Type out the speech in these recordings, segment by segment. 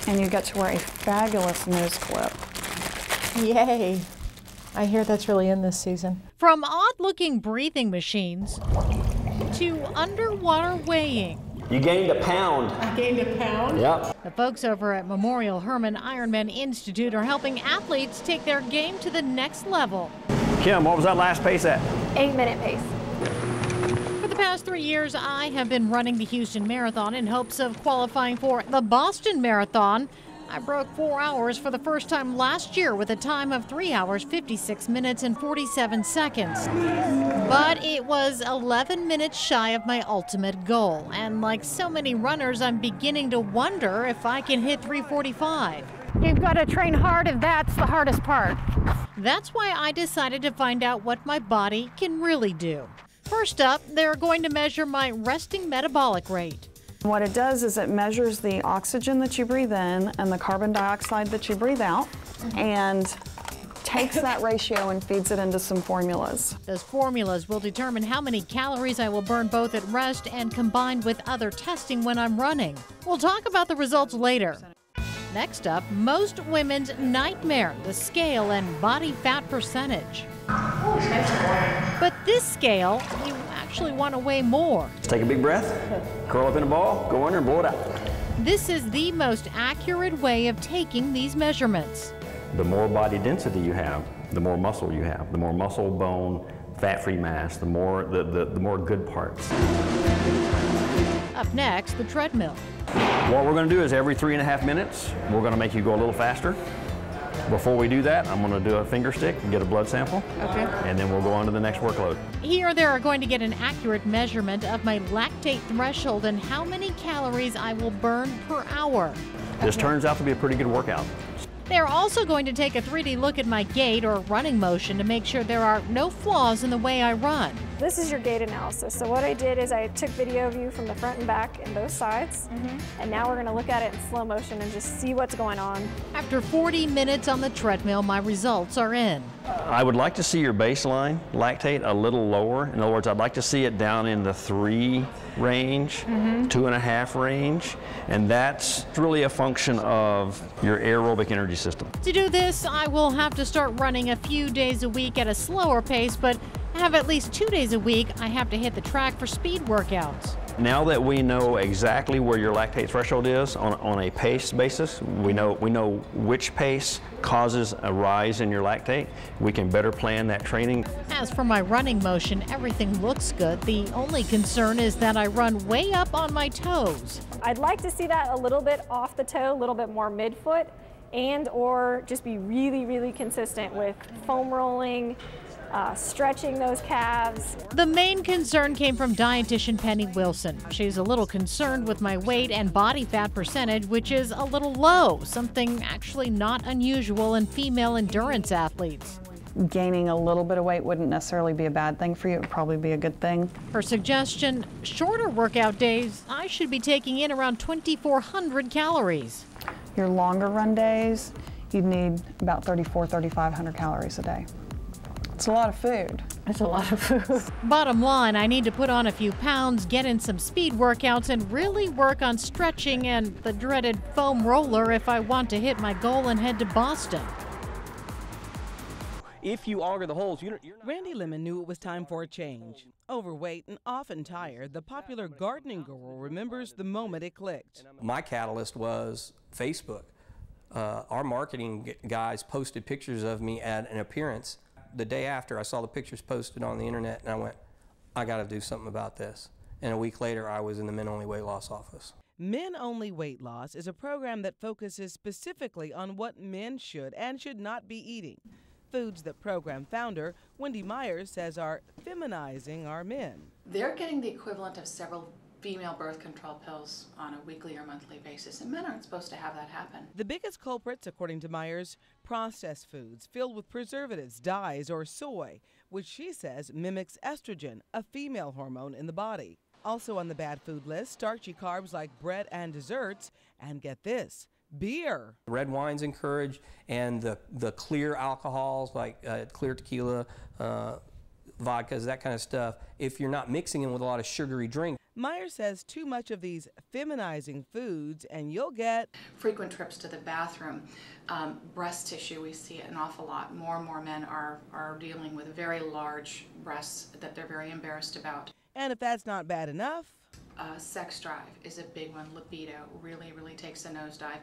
and you get to wear a fabulous nose clip. Yay! I hear that's really in this season. From odd-looking breathing machines to underwater weighing. You gained a pound. I gained a pound? Yep. The folks over at Memorial Hermann Ironman Institute are helping athletes take their game to the next level. Kim, what was that last pace at? 8-minute pace. For the past 3 years, I have been running the Houston Marathon in hopes of qualifying for the Boston Marathon. I broke 4 hours for the first time last year with a time of 3 hours, 56 minutes, and 47 seconds. But it was 11 minutes shy of my ultimate goal. And like so many runners, I'm beginning to wonder if I can hit 3:45. You've got to train hard if that's the hardest part. That's why I decided to find out what my body can really do. First up, they're going to measure my resting metabolic rate. What it does is it measures the oxygen that you breathe in and the carbon dioxide that you breathe out, and takes that ratio and feeds it into some formulas. Those formulas will determine how many calories I will burn both at rest and combined with other testing when I'm running. We'll talk about the results later. Next up, most women's nightmare, the scale and body fat percentage. But this scale, you actually want to weigh more. Let's take a big breath, curl up in a ball, go under and blow it out. This is the most accurate way of taking these measurements. The more body density you have, the more muscle you have. The more muscle, bone, fat-free mass, the more good parts. Up next, the treadmill. What we're going to do is every 3.5 minutes, we're going to make you go a little faster. Before we do that, I'm going to do a finger stick and get a blood sample. Okay. And then we'll go on to the next workload. Here, they are going to get an accurate measurement of my lactate threshold and how many calories I will burn per hour. This turns out to be a pretty good workout. They're also going to take a 3D look at my gait or running motion to make sure there are no flaws in the way I run. This is your gait analysis. So what I did is I took video of you from the front and back and both sides. And now we're going to look at it in slow motion and just see what's going on. After 40 minutes on the treadmill, my results are in. I would like to see your baseline lactate a little lower. In other words, I'd like to see it down in the 3 range, 2.5 range, and that's really a function of your aerobic energy system. To do this, I will have to start running a few days a week at a slower pace, but have at least 2 days a week I have to hit the track for speed workouts. Now that we know exactly where your lactate threshold is on a pace basis, we know which pace causes a rise in your lactate, we can better plan that training. As for my running motion, everything looks good. The only concern is that I run way up on my toes. I'd like to see that a little bit off the toe, a little bit more midfoot, and or just be really, really consistent with foam rolling, stretching those calves. The main concern came from dietitian Penny Wilson. She's a little concerned with my weight and body fat percentage, which is a little low, something actually not unusual in female endurance athletes. Gaining a little bit of weight wouldn't necessarily be a bad thing for you. It would probably be a good thing. Her suggestion, shorter workout days, I should be taking in around 2,400 calories. Your longer run days, you'd need about 3,500 calories a day. It's a lot of food. It's a lot of food. Bottom line, I need to put on a few pounds, get in some speed workouts, and really work on stretching and the dreaded foam roller if I want to hit my goal and head to Boston. If you auger the holes, you're not... Randy Lemon knew it was time for a change. Overweight and often tired, the popular gardening girl remembers the moment it clicked. My catalyst was Facebook. Our marketing guys posted pictures of me at an appearance. The day after, I saw the pictures posted on the internet, and I went, I got to do something about this. And a week later, I was in the Men Only Weight Loss office. Men Only Weight Loss is a program that focuses specifically on what men should and should not be eating. Foods that program founder Wendy Myers says are feminizing our men. They're getting the equivalent of several female birth control pills on a weekly or monthly basis, and men aren't supposed to have that happen. The biggest culprits, according to Myers, processed foods filled with preservatives, dyes, or soy, which she says mimics estrogen, a female hormone in the body. Also on the bad food list, starchy carbs like bread and desserts, and get this, beer. Red wine's encouraged, and the clear alcohols like clear tequila, vodkas, that kind of stuff, if you're not mixing them with a lot of sugary drinks. Myers says too much of these feminizing foods and you'll get Frequent trips to the bathroom, breast tissue, we see it an awful lot. More and more men are dealing with very large breasts that they're very embarrassed about. And if that's not bad enough, Sex drive is a big one. Libido really takes a nosedive.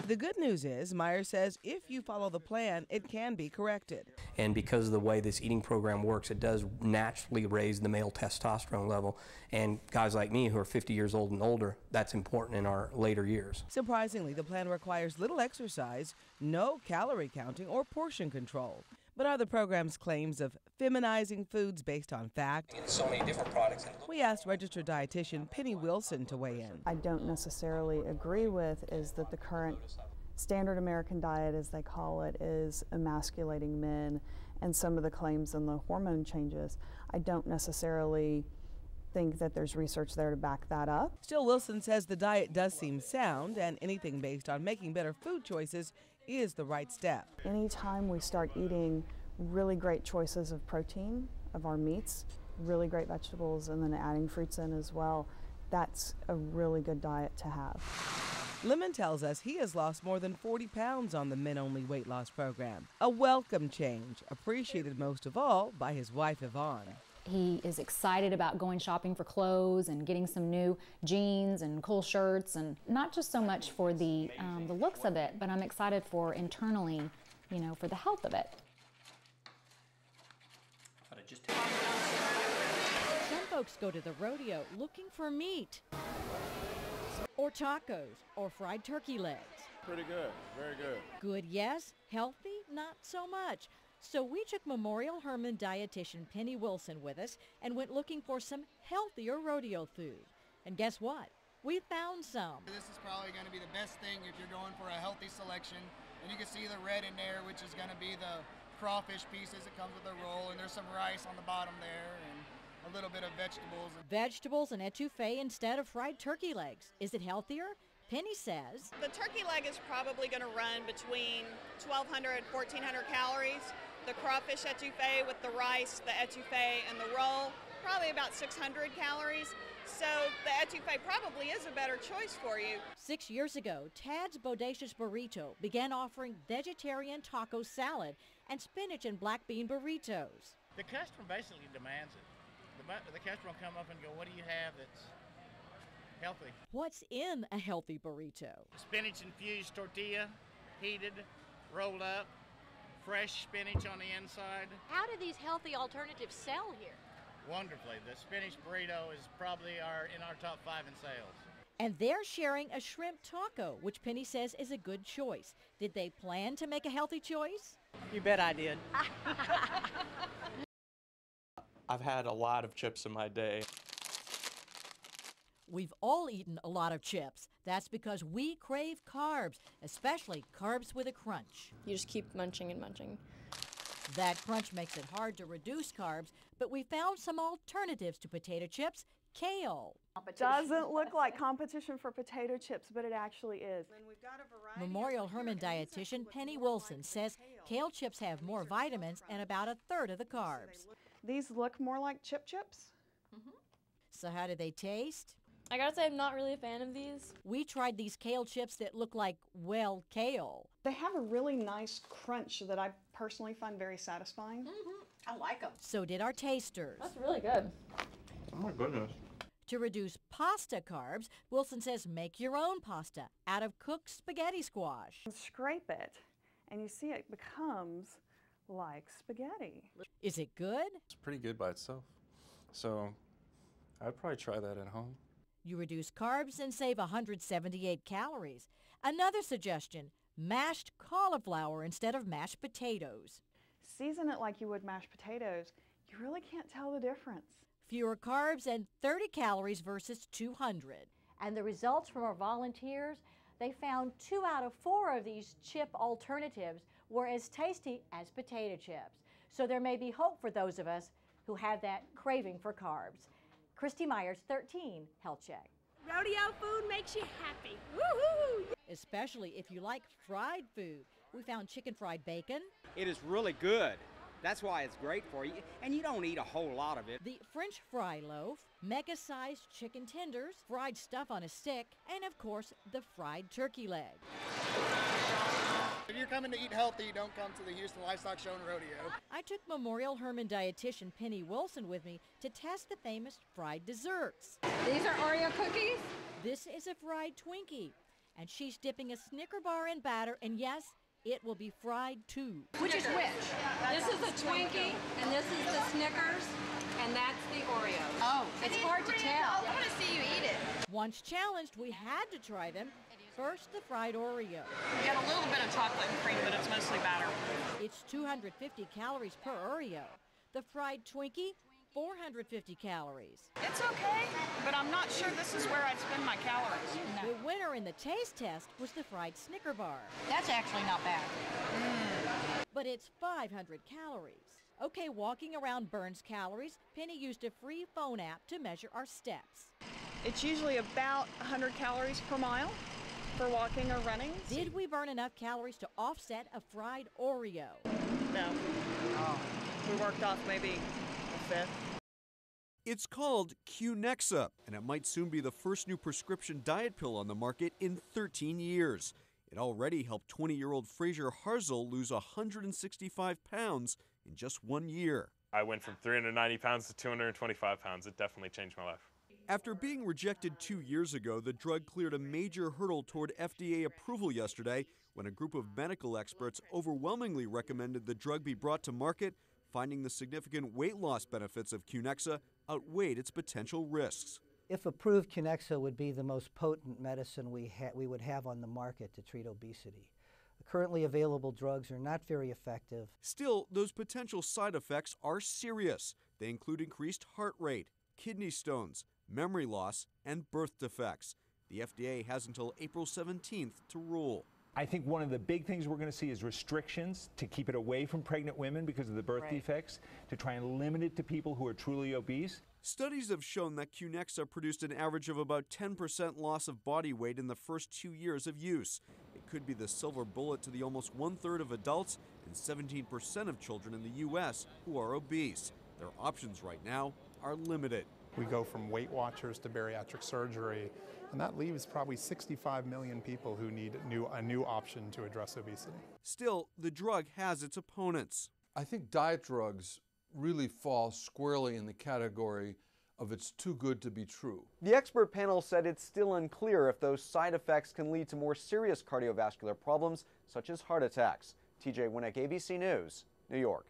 the good news is, Myers says if you follow the plan, it can be corrected. And because of the way this eating program works, it does naturally raise the male testosterone level. And guys like me who are 50 years old and older, that's important in our later years. Surprisingly, the plan requires little exercise, no calorie counting or portion control. But are the program's claims of feminizing foods based on fact? So many different products. We asked registered dietitian Penny Wilson to weigh in. I don't necessarily agree with is that the current standard American diet, as they call it, is emasculating men, and some of the claims and the hormone changes. I don't necessarily think that there's research there to back that up. Still, Wilson says the diet does seem sound, and anything based on making better food choices is the right step. Anytime we start eating really great choices of protein, of our meats, really great vegetables, and then adding fruits in as well, that's a really good diet to have. Lemon tells us he has lost more than 40 pounds on the men-only weight loss program. A welcome change, appreciated most of all by his wife Yvonne. He is excited about going shopping for clothes and getting some new jeans and cool shirts, and not just so much for the looks of it, but I'm excited for internally, for the health of it. Some folks go to the rodeo looking for meat, or tacos, or fried turkey legs. Pretty good, very good. Good, yes. Healthy, not so much. So we took Memorial Hermann dietitian Penny Wilson with us and went looking for some healthier rodeo food. And guess what? We found some. This is probably going to be the best thing if you're going for a healthy selection. And you can see the red in there, which is going to be the crawfish pieces that comes with the roll. And there's some rice on the bottom there and a little bit of vegetables. Vegetables and etouffee instead of fried turkey legs. Is it healthier? Penny says the turkey leg is probably going to run between 1,200 and 1,400 calories. The crawfish etouffee with the rice, the etouffee, and the roll, probably about 600 calories. So the etouffee probably is a better choice for you. 6 years ago, Tad's Bodacious Burrito began offering vegetarian taco salad and spinach and black bean burritos. The customer basically demands it. The customer will come up and go, what do you have that's healthy? What's in a healthy burrito? Spinach-infused tortilla, heated, rolled up. Fresh spinach on the inside. How do these healthy alternatives sell here? Wonderfully. The spinach burrito is probably in our top 5 in sales. And they're sharing a shrimp taco, which Penny says is a good choice. Did they plan to make a healthy choice? You bet I did. I've had a lot of chips in my day. We've all eaten a lot of chips. That's because we crave carbs, especially carbs with a crunch. You just keep munching and munching. That crunch makes it hard to reduce carbs, but we found some alternatives to potato chips. Kale. Doesn't look like competition for potato chips, but it actually is. Memorial Hermann dietitian Penny Wilson says kale chips have more vitamins and about a third of the carbs. These look more like chips. So how do they taste? I gotta say I'm not really a fan of these. We tried these kale chips that look like, well, kale. They have a really nice crunch that I personally find very satisfying. I like them. So did our tasters. That's really good. Oh my goodness. To reduce pasta carbs, Wilson says make your own pasta out of cooked spaghetti squash. Scrape it, and you see it becomes like spaghetti. Is it good? It's pretty good by itself. So I'd probably try that at home. You reduce carbs and save 178 calories. Another suggestion, mashed cauliflower instead of mashed potatoes. Season it like you would mashed potatoes. You really can't tell the difference. Fewer carbs and 30 calories versus 200. And the results from our volunteers, they found 2 out of 4 of these chip alternatives were as tasty as potato chips. So there may be hope for those of us who have that craving for carbs. Christy Myers, 13, Health Check. Rodeo food makes you happy. Woohoo! Especially if you like fried food. We found chicken fried bacon. It is really good. That's why it's great for you, and you don't eat a whole lot of it. The French fry loaf, mega-sized chicken tenders, fried stuff on a stick, and of course, the fried turkey leg. If you're coming to eat healthy, don't come to the Houston Livestock Show and Rodeo. I took Memorial Hermann dietitian Penny Wilson with me to test the famous fried desserts. These are Oreo cookies? This is a fried Twinkie, and she's dipping a Snicker bar in batter, and yes, it will be fried too. Which is which? This is the Twinkie, and this is the Snickers, and that's the Oreo. Oh, it's hard to tell. I want to see you eat it. Once challenged, we had to try them. First, the fried Oreo. We get a little bit of chocolate and cream, but it's mostly batter. It's 250 calories per Oreo. The fried Twinkie, 450 calories. It's okay, but I'm not sure this is where I'd spend my calories. The winner in the taste test was the fried Snicker bar. That's actually not bad. But it's 500 calories. Okay, walking around burns calories. Penny used a free phone app to measure our steps. It's usually about 100 calories per mile for walking or running. Did we burn enough calories to offset a fried Oreo? No. We worked off maybe a fifth. It's called Qnexa, and it might soon be the first new prescription diet pill on the market in 13 years. It already helped 20-year-old Fraser Harzel lose 165 pounds in just 1 year. I went from 390 pounds to 225 pounds. It definitely changed my life. After being rejected 2 years ago, the drug cleared a major hurdle toward FDA approval yesterday when a group of medical experts overwhelmingly recommended the drug be brought to market, finding the significant weight loss benefits of Qnexa outweighed its potential risks. If approved, Qnexa would be the most potent medicine we would have on the market to treat obesity. The currently available drugs are not very effective. Still, those potential side effects are serious. They include increased heart rate, kidney stones, memory loss, and birth defects. The FDA has until April 17th to rule. I think one of the big things we're going to see is restrictions to keep it away from pregnant women because of the birth defects, to try and limit it to people who are truly obese. Studies have shown that Qnexa produced an average of about 10% loss of body weight in the first 2 years of use. It could be the silver bullet to the almost 1/3 of adults and 17% of children in the U.S. who are obese. Their options right now are limited. We go from Weight Watchers to bariatric surgery, and that leaves probably 65 million people who need a new option to address obesity. Still, the drug has its opponents. I think diet drugs really fall squarely in the category of it's too good to be true. The expert panel said it's still unclear if those side effects can lead to more serious cardiovascular problems, such as heart attacks. TJ Winnick, ABC News, New York.